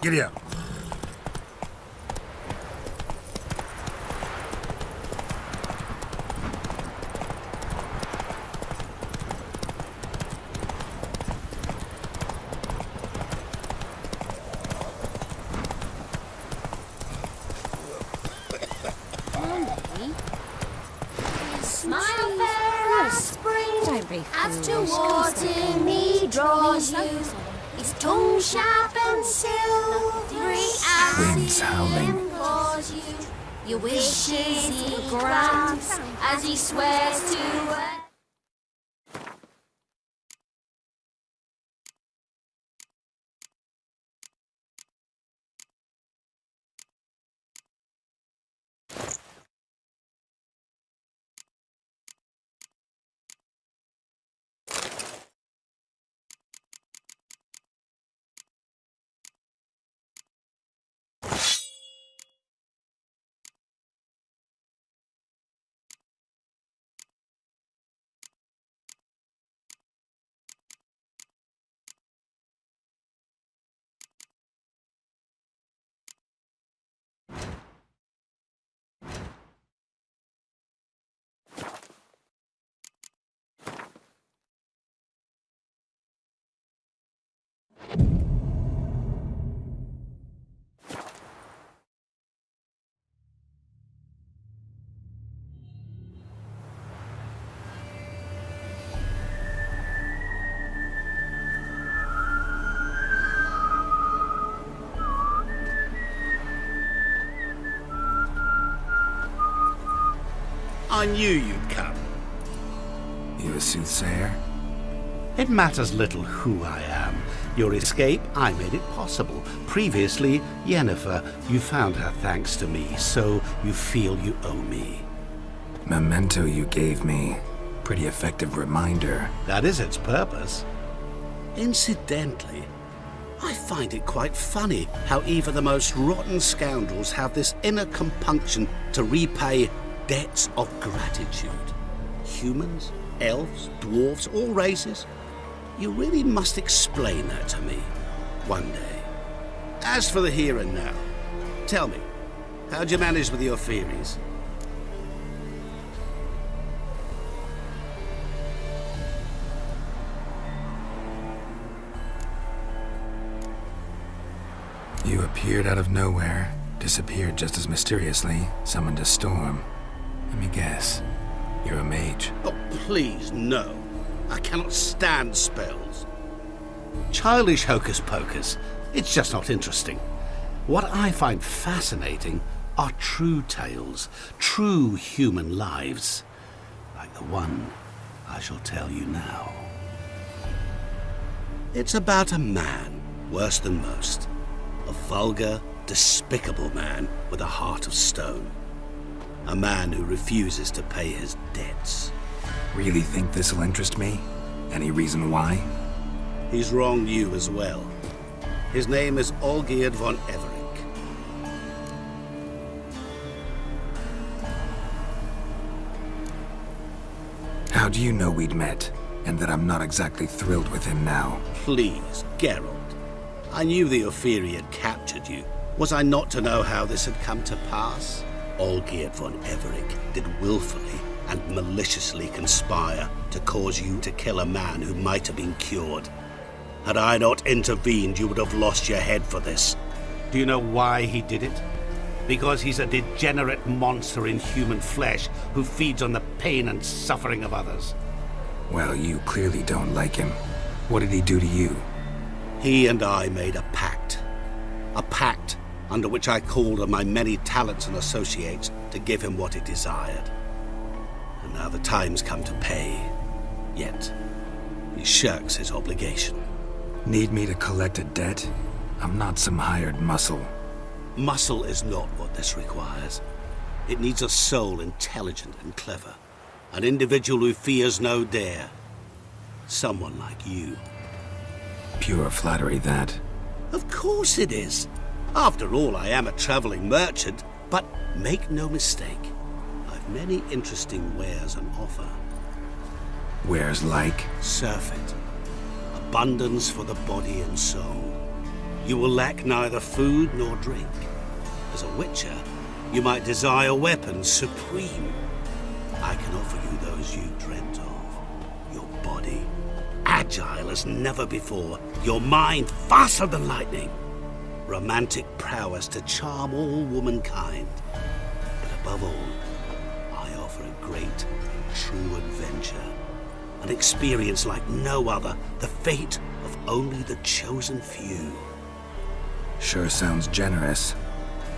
Giddy up. Smile fair as spring, as towards him he draws you. His tongue sharp and silvery as Winds he howling. implores you. Your wishes he grants as he swears to. I knew you'd come. You a soothsayer? It matters little who I am. Your escape, I made it possible. Previously, Yennefer, you found her thanks to me, so you feel you owe me. Memento you gave me. Pretty effective reminder. That is its purpose. Incidentally, I find it quite funny how even the most rotten scoundrels have this inner compunction to repay debts of gratitude. Humans, elves, dwarves, all races. You really must explain that to me one day. As for the here and now, tell me, how'd you manage with your theories? You appeared out of nowhere, disappeared just as mysteriously, summoned a storm. Let me guess. You're a mage. Oh, please, no. I cannot stand spells. Childish hocus pocus. It's just not interesting. What I find fascinating are true tales, true human lives, like the one I shall tell you now. It's about a man, worse than most. A vulgar, despicable man with a heart of stone. A man who refuses to pay his debts. Really think this'll interest me? Any reason why? He's wronged you as well. His name is Olgierd von Everink. How do you know we'd met, and that I'm not exactly thrilled with him now? Please, Geralt. I knew the Ophiri had captured you. Was I not to know how this had come to pass? Olgierd von Everink did willfully and maliciously conspire to cause you to kill a man who might have been cured. Had I not intervened, you would have lost your head for this. Do you know why he did it? Because he's a degenerate monster in human flesh who feeds on the pain and suffering of others. Well, you clearly don't like him. What did he do to you? He and I made a pact. A pact under which I called on my many talents and associates to give him what he desired. And now the time's come to pay. Yet, he shirks his obligation. Need me to collect a debt? I'm not some hired muscle. Muscle is not what this requires. It needs a soul intelligent and clever. An individual who fears no dare. Someone like you. Pure flattery, that. Of course it is. After all, I am a traveling merchant. But make no mistake, I've many interesting wares on offer. Wares like? Surfeit. Abundance for the body and soul. you will lack neither food nor drink. As a witcher, you might desire weapons supreme. I can offer you those you dreamt of. Your body, agile as never before. Your mind, faster than lightning. Romantic prowess to charm all womankind. But above all, I offer a great, true adventure. An experience like no other. The fate of only the chosen few. Sure sounds generous.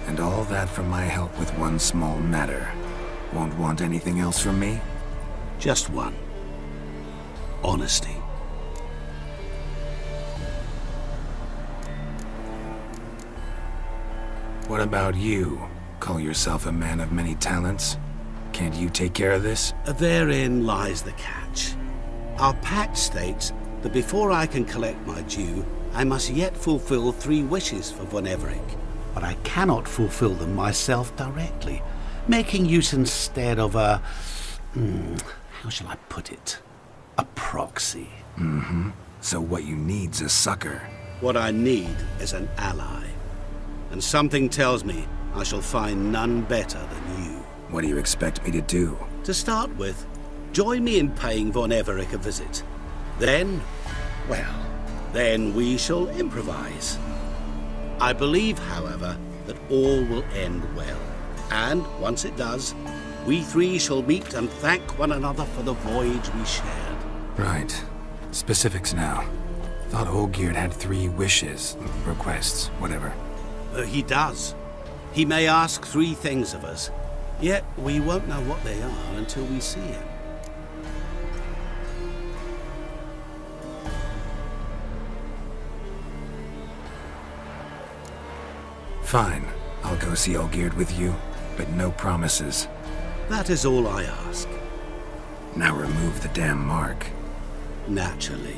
And all that for my help with one small matter. Won't want anything else from me? Just one. Honesty. What about you? Call yourself a man of many talents? Can't you take care of this? Therein lies the catch. Our pact states that before I can collect my due, I must yet fulfill 3 wishes for Von Everec. But I cannot fulfill them myself directly, making use instead of a... how shall I put it? A proxy. Mm-hmm. So what you need's a sucker. What I need is an ally. And something tells me I shall find none better than you. What do you expect me to do? To start with, join me in paying Von Everec a visit. Then, well, then we shall improvise. I believe, however, that all will end well. And once it does, we 3 shall meet and thank one another for the voyage we shared. Right. Specifics now. Thought Olgierd had 3 wishes, requests, whatever. He does. He may ask 3 things of us, yet we won't know what they are until we see him. Fine. I'll go see Olgierd with you, but no promises. That is all I ask. Now remove the damn mark. Naturally.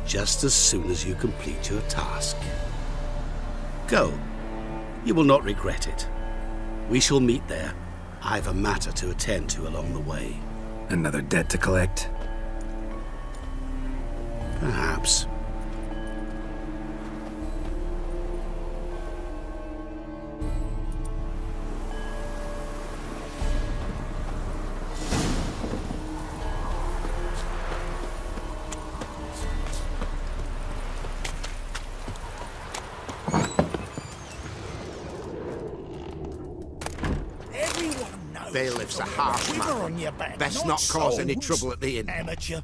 Just as soon as you complete your task. Go. You will not regret it. We shall meet there. I've a matter to attend to along the way. Another debt to collect? Perhaps. Bailiff's a harsh man. Best not cause any trouble at the inn. Amateur.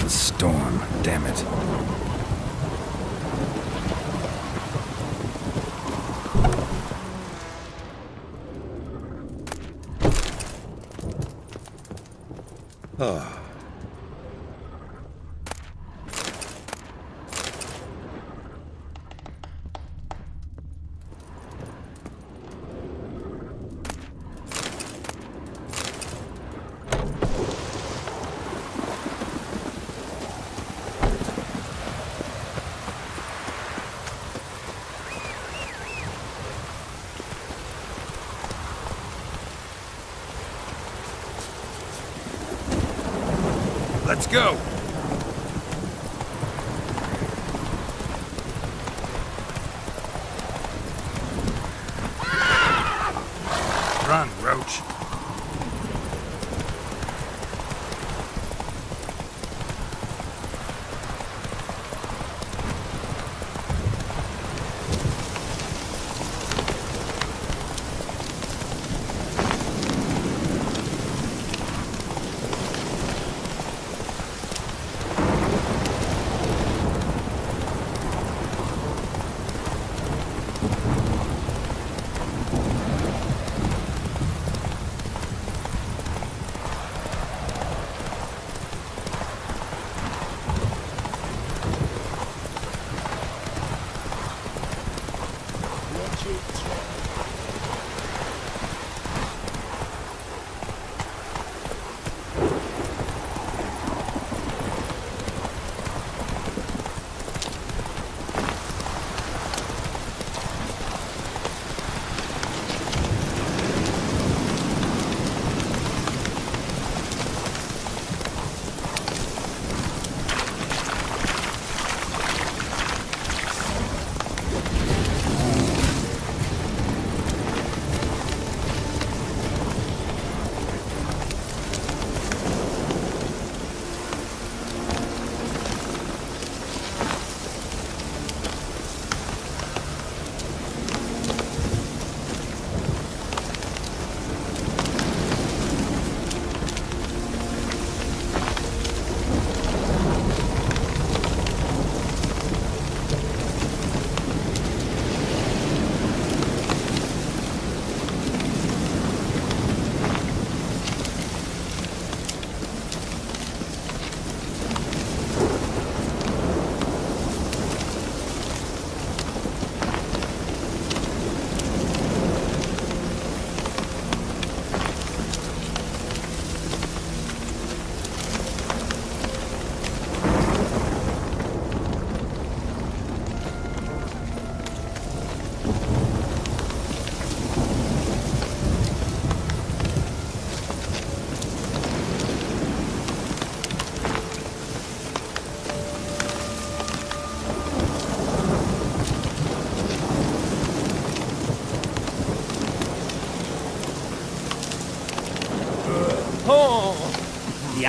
The storm, damn it. Let's go. Run, Roach.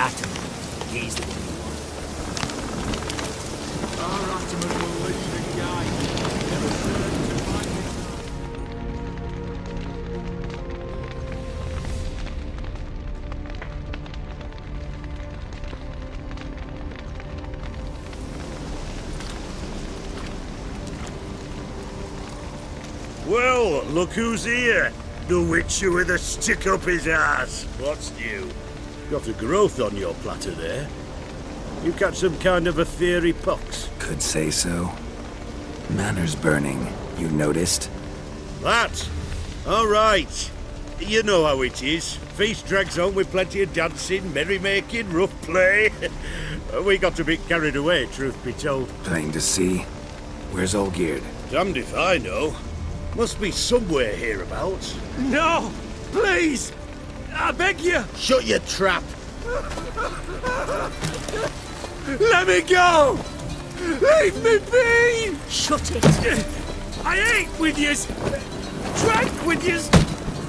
Ataman. He's the key one. Our Ataman will lead and guide. Never turn to find his. Well, look who's here. The Witcher with a stick up his ass. What's new? Got a growth on your platter there. You catch some kind of a theory pox? Could say so. Manor's burning. You noticed? That? All right. You know how it is. Feast drags on with plenty of dancing, merrymaking, rough play. We got a bit carried away, truth be told. Plain to see. Where's Olgierd? Damned if I know. Must be somewhere hereabouts. No! Please! I beg you! Shut your trap. Let me go! Leave me be! Shut it! I ate with yous! Drank with yous!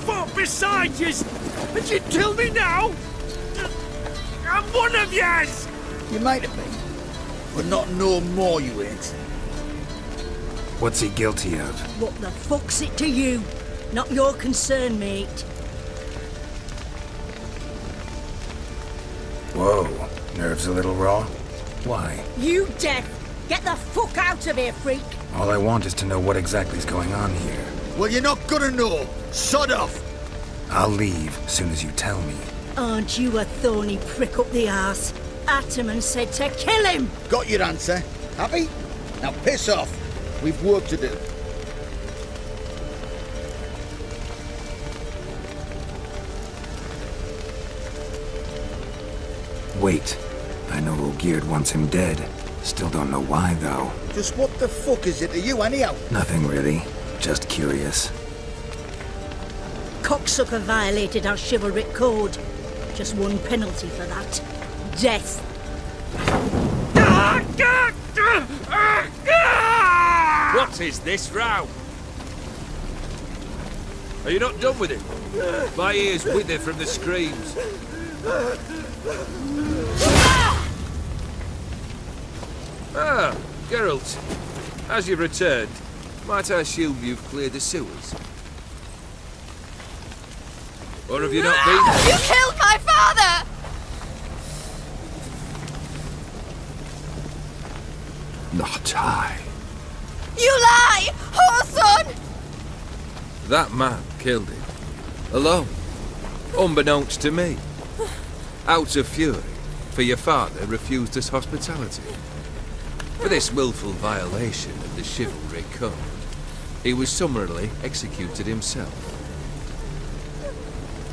Fought beside yous! And you kill me now? I'm one of yous! You might have been, but not no more you ain't. What's he guilty of? What the fuck's it to you? Not your concern, mate. Whoa. Nerves a little raw? Why? You deaf! Get the fuck out of here, freak! All I want is to know what exactly is going on here. Well, you're not gonna know. Sod off. I'll leave as soon as you tell me. Aren't you a thorny prick up the arse? Ataman said to kill him! Got your answer. Happy? Now piss off. We've work to do. Wait. I know Olgierd wants him dead. Still don't know why, though. Just what the fuck is it to you, anyhow? Nothing really. Just curious. Cocksucker violated our chivalric code. Just one penalty for that. Death. What is this row? Are you not done with it? My ears wither from the screams. Ah, Geralt. As you've returned, might I assume you've cleared the sewers? Or have you not been there? You killed my father! Not I. You lie! Whoreson! That man killed him. Alone. Unbeknownst to me. Out of fury, for your father refused us hospitality. For this willful violation of the chivalry code, he was summarily executed himself.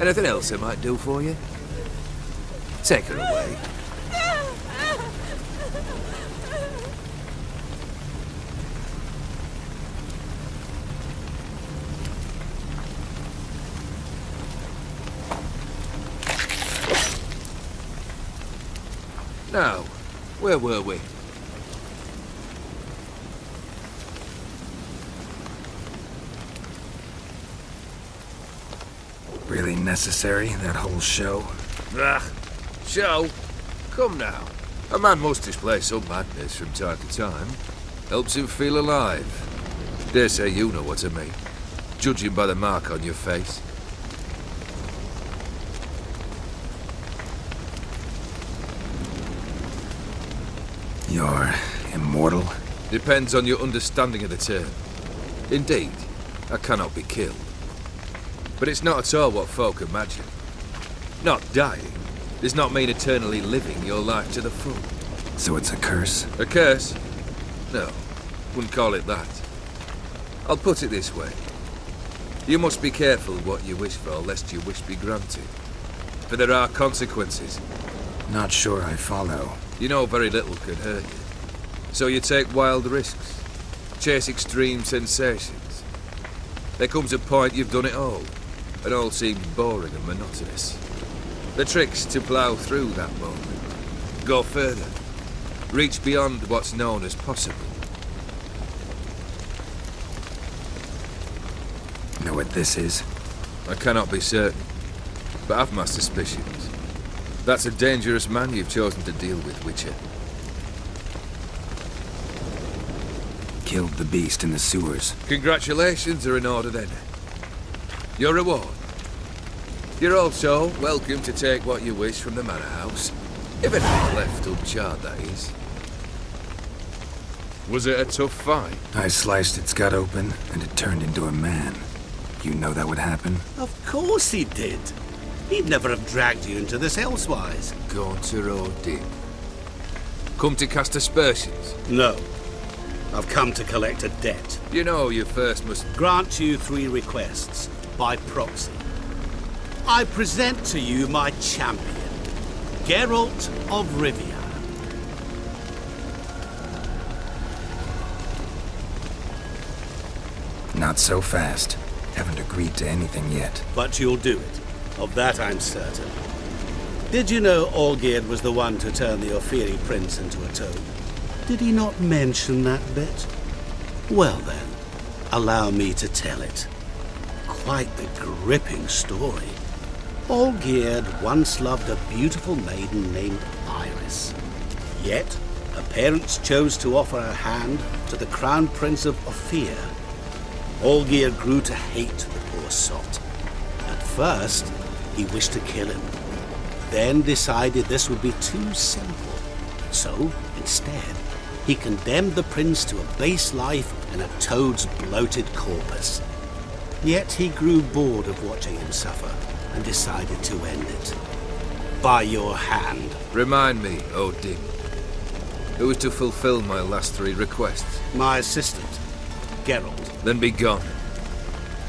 Anything else I might do for you? Take her away. Now, where were we? Really necessary, that whole show? Ah, show? Come now. A man must display some madness from time to time. Helps him feel alive. Dare say you know what I mean. Judging by the mark on your face. You're immortal? Depends on your understanding of the term. Indeed, I cannot be killed. But it's not at all what folk imagine. Not dying does not mean eternally living your life to the full. So it's a curse? A curse? No, wouldn't call it that. I'll put it this way. You must be careful what you wish for, lest your wish be granted. For there are consequences. Not sure I follow. You know very little could hurt you. So you take wild risks. Chase extreme sensations. There comes a point you've done it all. It all seems boring and monotonous. The trick's to plough through that moment. Go further. Reach beyond what's known as possible. Know what this is? I cannot be certain, but I've my suspicions. That's a dangerous man you've chosen to deal with, Witcher. Killed the beast in the sewers. Congratulations are in order then. Your reward. You're also welcome to take what you wish from the manor house. If anything's left uncharred, that is. Was it a tough fight? I sliced its gut open, and it turned into a man. You know that would happen? Of course he did. He'd never have dragged you into this elsewise. Gaunter O'Dim. Come to cast aspersions? No. I've come to collect a debt. You know you first must... Grant you 3 requests, by proxy. I present to you my champion, Geralt of Rivia. Not so fast. Haven't agreed to anything yet. But you'll do it. Of that I'm certain. Did you know Olgierd was the one to turn the Ophiri prince into a toad? Did he not mention that bit? Well then, allow me to tell it. Quite the gripping story. Olgierd once loved a beautiful maiden named Iris. Yet, her parents chose to offer her hand to the Crown Prince of Ophir. Olgierd grew to hate the poor sot. At first, he wished to kill him, then decided this would be too simple. So, instead, he condemned the prince to a base life in a toad's bloated corpus. Yet he grew bored of watching him suffer and decided to end it. By your hand. Remind me, O'Dim. Who is to fulfill my last 3 requests? My assistant, Geralt. Then be gone.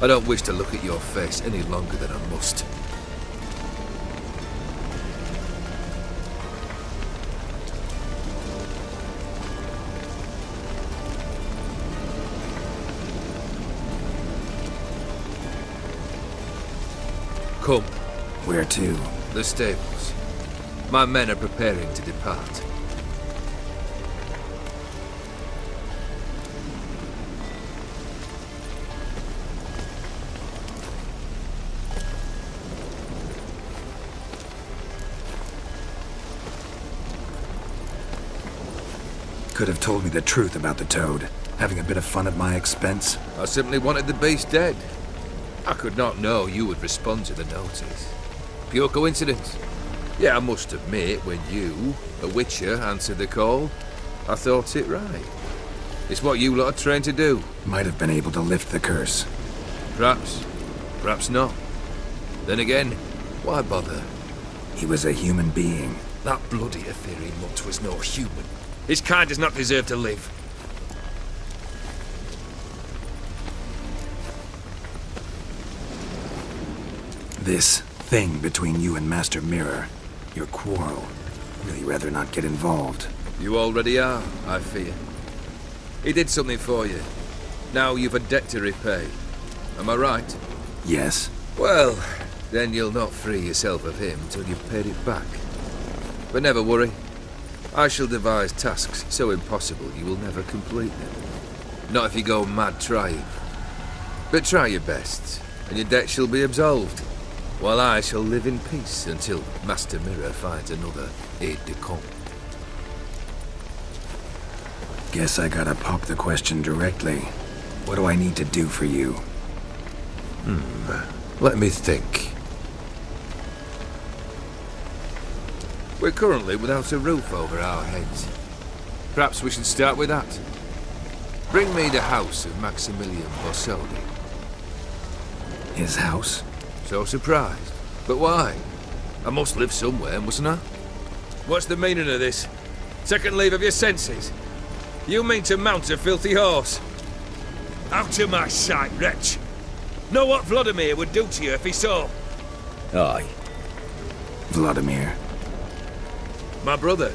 I don't wish to look at your face any longer than I must. Come. Where to? The stables. My men are preparing to depart. Could have told me the truth about the toad. Having a bit of fun at my expense. I simply wanted the beast dead. I could not know you would respond to the notice. Pure coincidence. Yeah, I must admit, when you, a Witcher, answered the call, I thought it right. It's what you lot are trained to do. Might have been able to lift the curse. Perhaps. Perhaps not. Then again, why bother? He was a human being. That bloody Ophiri mutt was no human. His kind does not deserve to live. This thing between you and Master Mirror, your quarrel, really rather not get involved. You already are, I fear. He did something for you. Now you've a debt to repay. Am I right? Yes. Well, then you'll not free yourself of him till you've paid it back. But never worry. I shall devise tasks so impossible you will never complete them. Not if you go mad trying. But try your best, and your debt shall be absolved, while I shall live in peace until Master Mirror finds another aide-de-camp. Guess I gotta pop the question directly. What do I need to do for you? Let me think. We're currently without a roof over our heads. Perhaps we should start with that. Bring me the house of Maximilian Borsodi. His house? So surprised. But why? I must live somewhere, mustn't I? What's the meaning of this? Second leave of your senses? You mean to mount a filthy horse? Out of my sight, wretch! Know what Vladimir would do to you if he saw? Aye. Vladimir. My brother.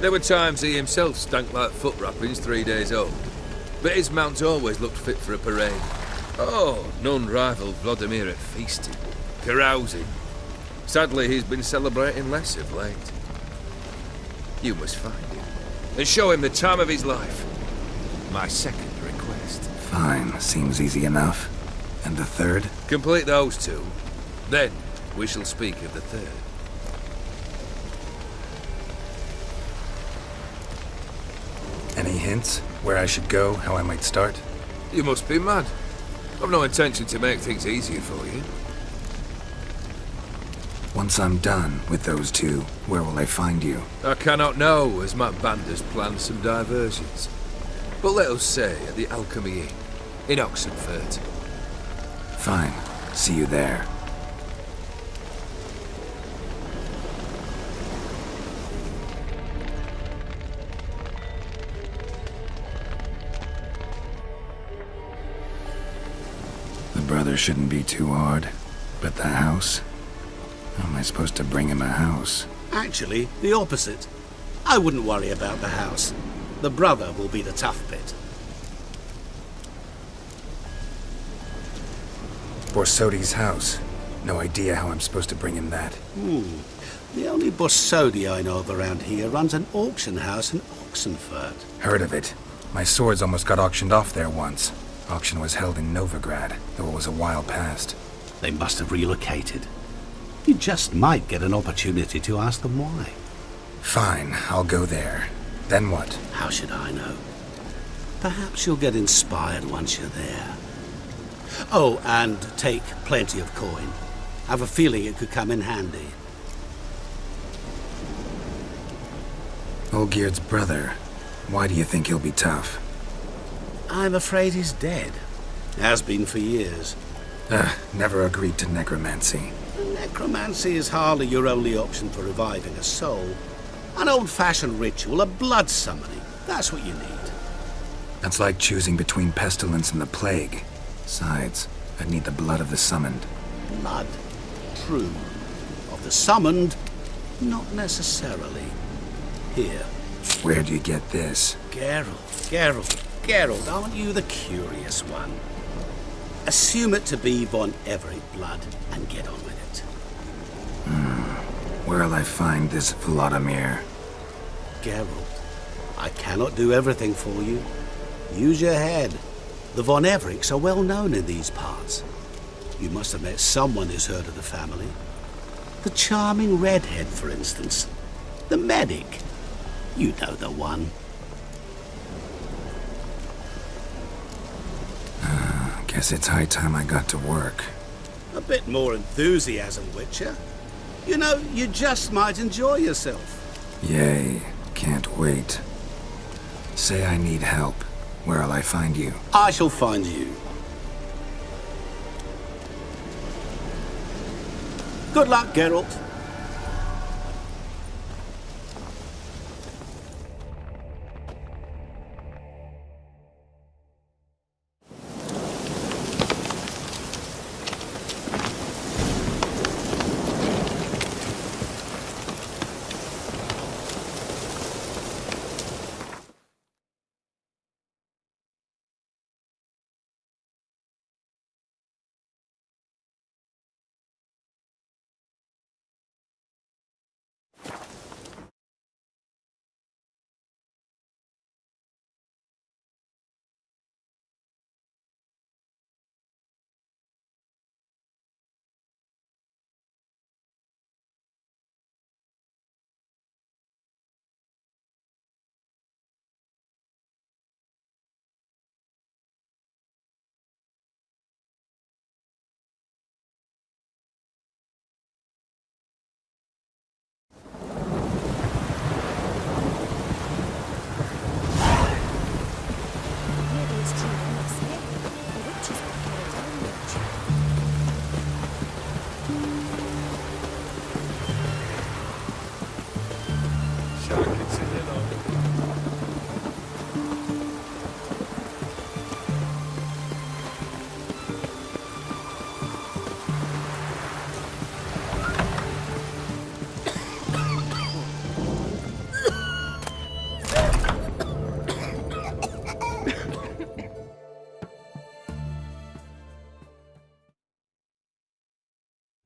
There were times he himself stank like foot wrappings 3 days old. But his mount always looked fit for a parade. Oh, none rivaled Vladimir at feasting, carousing. Sadly, he's been celebrating less of late. You must find him, and show him the time of his life. My second request. Fine, seems easy enough. And the third? Complete those 2, then we shall speak of the third. Any hints? Where I should go? How I might start? You must be mad. I've no intention to make things easier for you. Once I'm done with those two, where will I find you? I cannot know, as my band has planned some diversions. But let us say at the Alchemy Inn, in Oxenfurt. Fine. See you there. The brother shouldn't be too hard, but the house? How am I supposed to bring him a house? Actually, the opposite. I wouldn't worry about the house. The brother will be the tough bit. Borsodi's house. No idea how I'm supposed to bring him that. The only Borsodi I know of around here runs an auction house in Oxenfurt. Heard of it. My swords almost got auctioned off there once. Auction was held in Novigrad, though it was a while past. They must have relocated. You just might get an opportunity to ask them why. Fine, I'll go there. Then what? How should I know? Perhaps you'll get inspired once you're there. Oh, and take plenty of coin. Have a feeling it could come in handy. Olgierd's brother. Why do you think he'll be tough? I'm afraid he's dead. Has been for years. Never agreed to necromancy. Necromancy is hardly your only option for reviving a soul. An old-fashioned ritual, a blood summoning. That's what you need. That's like choosing between pestilence and the plague. Besides, I'd need the blood of the summoned. Blood. True. Of the summoned, not necessarily. Here. Where do you get this? Geralt, aren't you the curious one? Assume it to be von Everett blood and get on with it. Where'll I find this Vladimir? Geralt, I cannot do everything for you. Use your head. The von Evericks are well known in these parts. You must have met someone who's heard of the family. The charming redhead, for instance. The medic. You know the one. Guess it's high time I got to work. A bit more enthusiasm, Witcher. You know, you just might enjoy yourself. Yay, can't wait. Say I need help. Where'll I find you? I shall find you. Good luck, Geralt.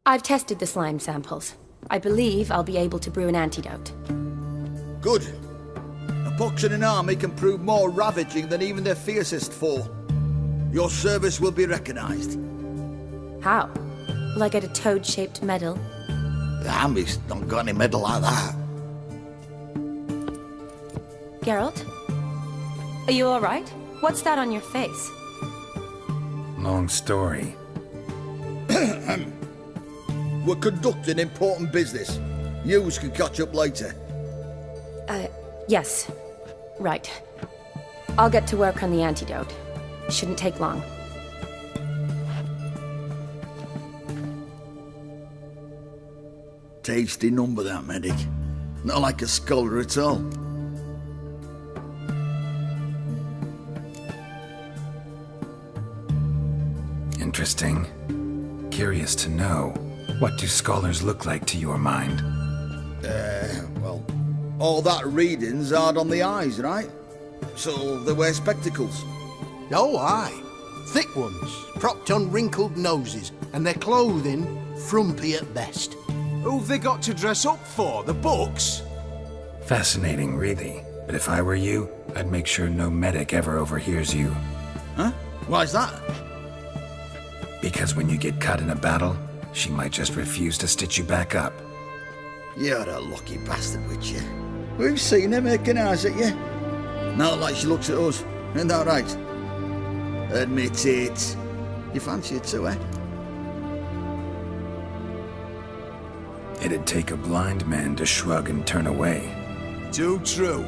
I've tested the slime samples. I believe I'll be able to brew an antidote. Good. A pox in an army can prove more ravaging than even their fiercest foe. Your service will be recognized. How? Will I get a toad-shaped medal? The army's not got any medal like that. Geralt? Are you alright? What's that on your face? Long story. We're conducting important business. Yous can catch up later. Yes. Right. I'll get to work on the antidote. Shouldn't take long. Tasty number, that medic. Not like a scholar at all. Interesting. Curious to know, what do scholars look like to your mind? Well, all that reading's hard on the eyes, right? So they wear spectacles. Oh, aye. Thick ones, propped on wrinkled noses, and their clothing frumpy at best. Who've they got to dress up for? The books? Fascinating, really. But if I were you, I'd make sure no medic ever overhears you. Huh? Why's that? Because when you get cut in a battle, she might just refuse to stitch you back up. You're a lucky bastard, with you. We've seen her making eyes at you. Not like she looks at us. Isn't that right? Admit it. You fancy it too, eh? It'd take a blind man to shrug and turn away. Too true.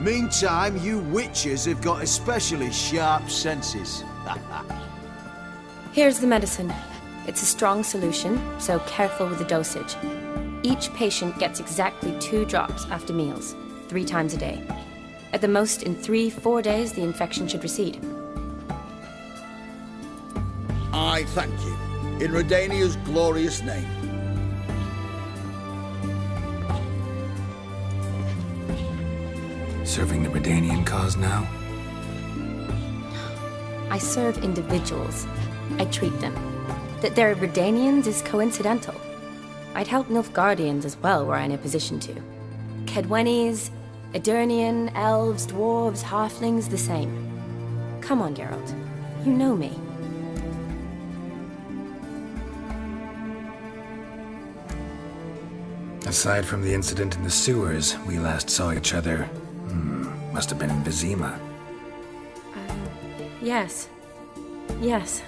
Meantime, you witches have got especially sharp senses. Here's the medicine. It's a strong solution, so careful with the dosage. Each patient gets exactly 2 drops after meals, 3 times a day. At the most, in 3-4 days, the infection should recede. I thank you. In Redania's glorious name. Serving the Redanian cause now? I serve individuals. I treat them. That they're Redanians is coincidental. I'd help Nilfgaardians as well were I in a position to. Kedwenis, Edirnian, elves, dwarves, halflings, the same. Come on, Geralt. You know me. Aside from the incident in the sewers, we last saw each other... must have been in Vizima. Yes. Yes.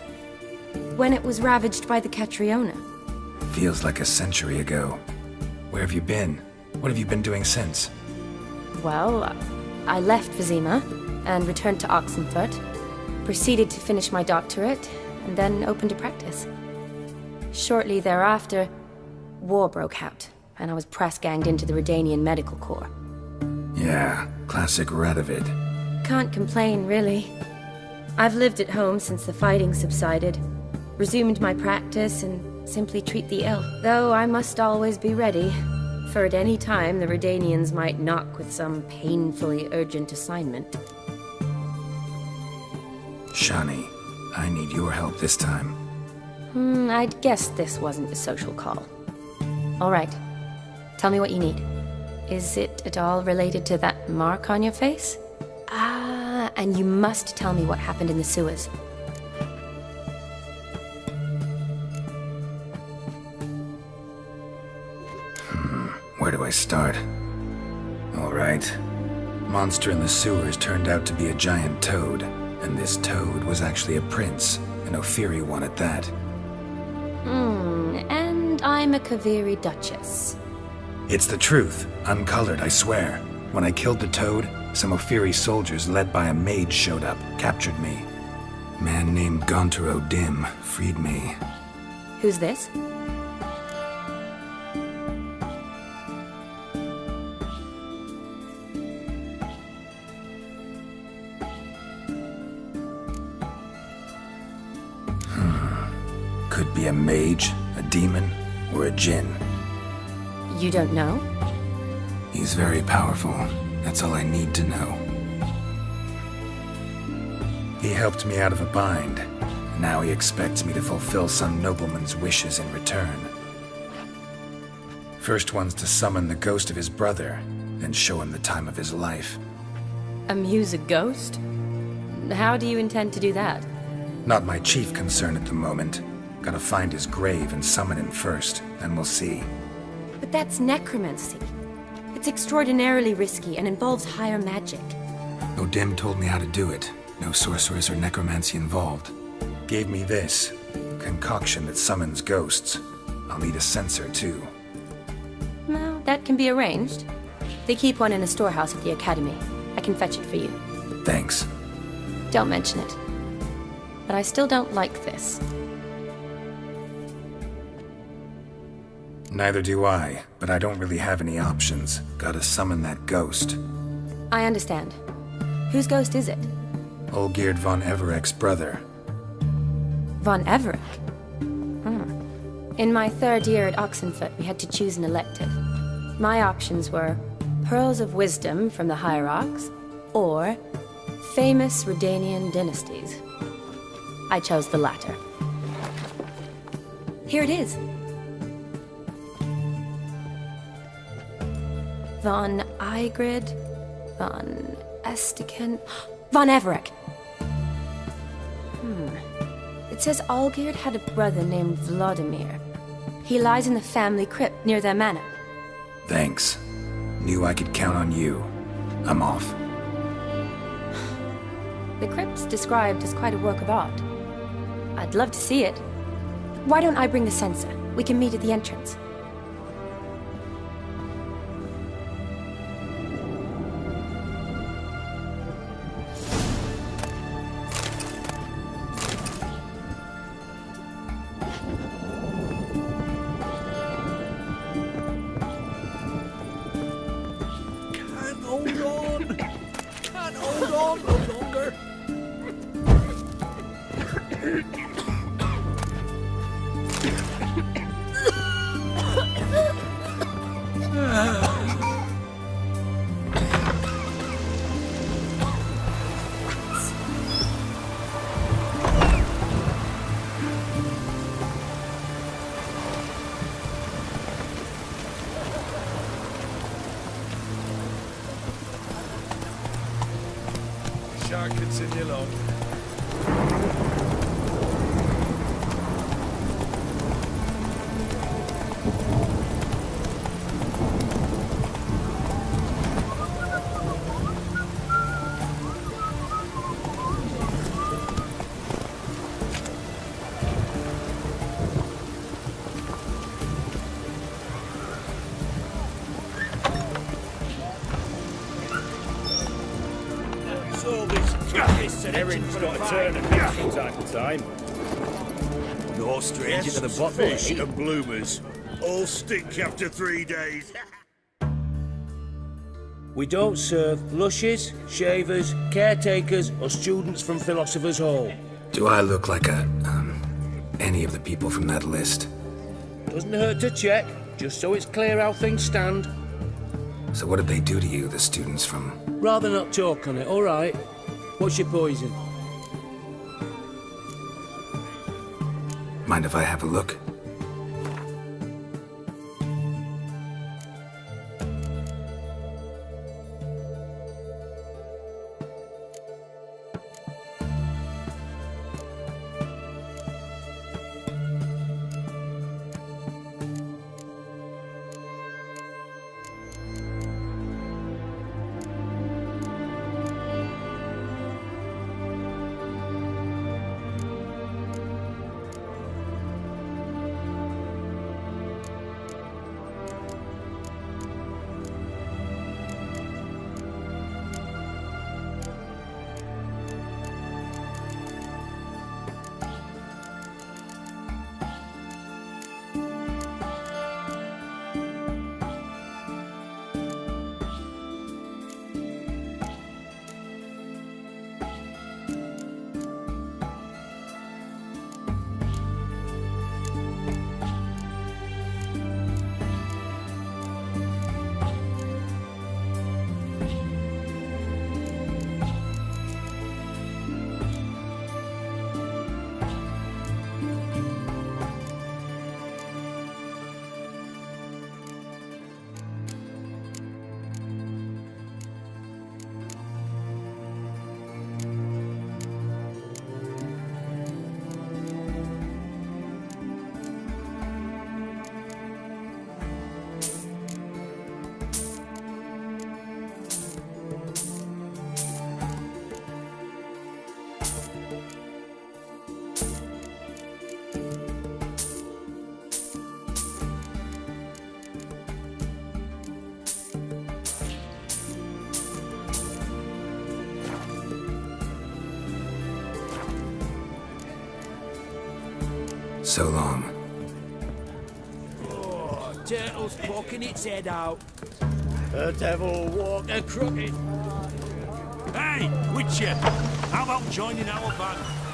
When it was ravaged by the Catriona. Feels like a century ago. Where have you been? What have you been doing since? Well, I left Vizima and returned to Oxenfurt, proceeded to finish my doctorate, and then opened a practice. Shortly thereafter, war broke out, and I was press-ganged into the Redanian Medical Corps. Yeah, classic Radovid. Can't complain, really. I've lived at home since the fighting subsided, resumed my practice, and simply treat the ill. Though I must always be ready, for at any time the Redanians might knock with some painfully urgent assignment. Shani, I need your help this time. I'd guessed this wasn't a social call. All right. Tell me what you need. Is it at all related to that mark on your face? Ah, and you must tell me what happened in the sewers. Where do I start? All right. Monster in the sewers turned out to be a giant toad, and this toad was actually a prince, an Ophiri one at that. And I'm a Kaviri Duchess. It's the truth, uncolored, I swear. When I killed the toad, some Ophiri soldiers led by a mage showed up, captured me. A man named Gontaro Dim freed me. Who's this? Could be a mage, a demon, or a djinn. You don't know? He's very powerful. That's all I need to know. He helped me out of a bind. Now he expects me to fulfill some nobleman's wishes in return. First one's to summon the ghost of his brother, and show him the time of his life. Amuse a ghost? How do you intend to do that? Not my chief concern at the moment. Gotta find his grave and summon him first, then we'll see. But that's necromancy. It's extraordinarily risky and involves higher magic. O'Dim told me how to do it. No sorceress or necromancy involved. Gave me this. Concoction that summons ghosts. I'll need a censer, too. Well, that can be arranged. They keep one in a storehouse at the academy. I can fetch it for you. Thanks. Don't mention it. But I still don't like this. Neither do I, but I don't really have any options. Gotta summon that ghost. I understand. Whose ghost is it? Olgierd von Everek's brother. Von Everek? In my third year at Oxenfoot, we had to choose an elective. My options were Pearls of Wisdom from the Hierarchs, or Famous Redanian Dynasties. I chose the latter. Here it is. Von Igrid, Von Estiken, Von Everek. It says Olgierd had a brother named Vladimir. He lies in the family crypt near their manor. Thanks. Knew I could count on you. I'm off. The crypt's described as quite a work of art. I'd love to see it. Why don't I bring the censer? We can meet at the entrance. Shan't continue long. Erin's got a turn of head from time to time. No stranger to the bottle, Fish eh? and bloomers all stink after 3 days. We don't serve lushes, shavers, caretakers, or students from Philosopher's Hall. Do I look like any of the people from that list? Doesn't hurt to check, just so it's clear how things stand. So what did they do to you, the students from... Rather not talk on it, all right? What's your poison? Mind if I have a look? So long. Oh, turtle's poking its head out. The devil walk a crooked. Hey, Witcher! How about joining our band?